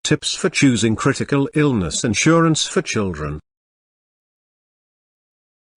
Tips for choosing critical illness insurance for children.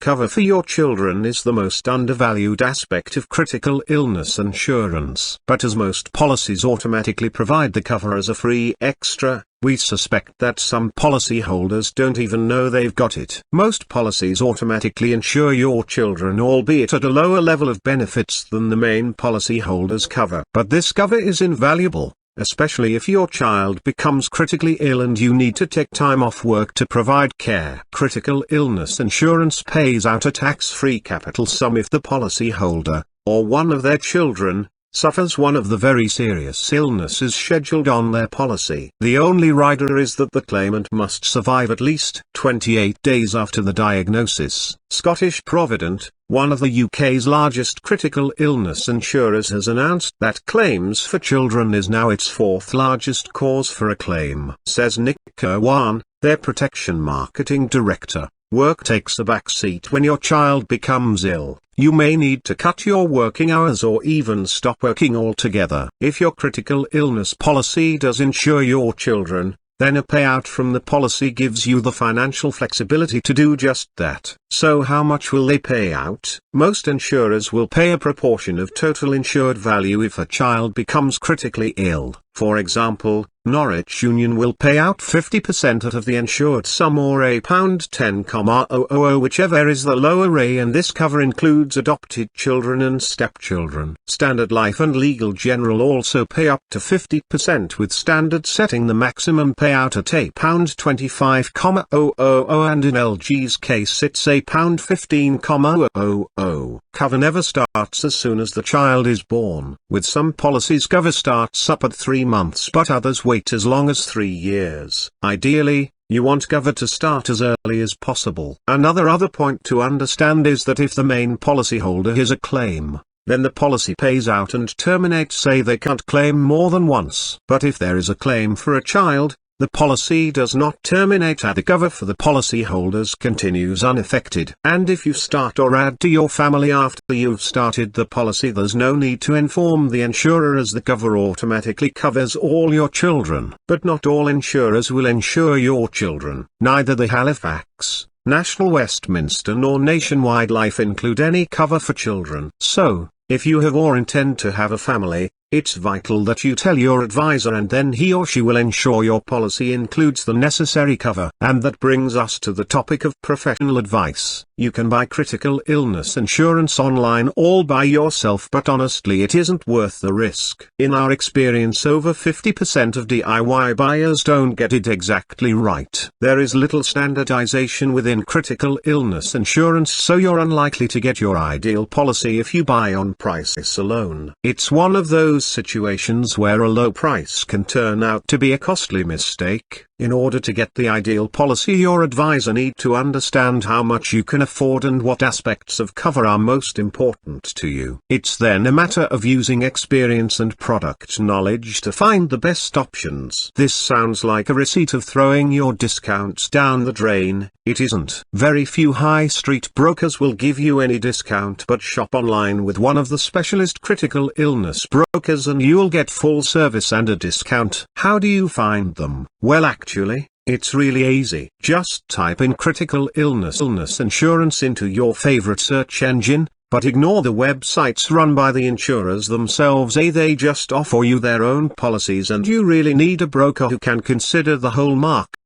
Cover for your children is the most undervalued aspect of critical illness insurance. But as most policies automatically provide the cover as a free extra, we suspect that some policyholders don't even know they've got it. Most policies automatically insure your children, albeit at a lower level of benefits than the main policyholder's cover. But this cover is invaluable, especially if your child becomes critically ill and you need to take time off work to provide care. Critical illness insurance pays out a tax-free capital sum if the policyholder, or one of their children, suffers one of the very serious illnesses scheduled on their policy. The only rider is that the claimant must survive at least 28 days after the diagnosis. Scottish Provident, one of the UK's largest critical illness insurers, has announced that claims for children is now its fourth largest cause for a claim. Says Nick Kirwan, their protection marketing director, work takes a backseat when your child becomes ill. You may need to cut your working hours or even stop working altogether. If your critical illness policy does insure your children, then a payout from the policy gives you the financial flexibility to do just that. So how much will they pay out? Most insurers will pay a proportion of total insured value if a child becomes critically ill. For example, Norwich Union will pay out 50% out of the insured sum, or £10,000, whichever is the lower rate, and this cover includes adopted children and stepchildren. Standard Life and Legal General also pay up to 50%, with Standard setting the maximum payout at £25,000, and in LG's case it's £15,000. Cover never starts as soon as the child is born. With some policies cover starts up at 3 months, but others wait as long as 3 years. Ideally, you want cover to start as early as possible. Another point to understand is that if the main policyholder has a claim, then the policy pays out and terminates. Say they can't claim more than once. But if there is a claim for a child, the policy does not terminate and the cover for the policyholders continues unaffected. And if you start or add to your family after you've started the policy, there's no need to inform the insurer, as the cover automatically covers all your children. But not all insurers will insure your children. Neither the Halifax, National Westminster nor Nationwide Life include any cover for children. So, if you have or intend to have a family, it's vital that you tell your advisor, and then he or she will ensure your policy includes the necessary cover. And that brings us to the topic of professional advice. You can buy critical illness insurance online all by yourself, but honestly it isn't worth the risk. In our experience, over 50% of DIY buyers don't get it exactly right. There is little standardization within critical illness insurance, so you're unlikely to get your ideal policy if you buy on price alone. It's one of those situations where a low price can turn out to be a costly mistake. In order to get the ideal policy, your advisor needs to understand how much you can afford and what aspects of cover are most important to you. It's then a matter of using experience and product knowledge to find the best options. This sounds like a receipt of throwing your discounts down the drain. It isn't. Very few high street brokers will give you any discount, but shop online with one of the specialist critical illness brokers and you'll get full service and a discount. How do you find them? Well, actually, it's really easy. Just type in critical illness insurance into your favorite search engine, but ignore the websites run by the insurers themselves. They just offer you their own policies, and you really need a broker who can consider the whole market.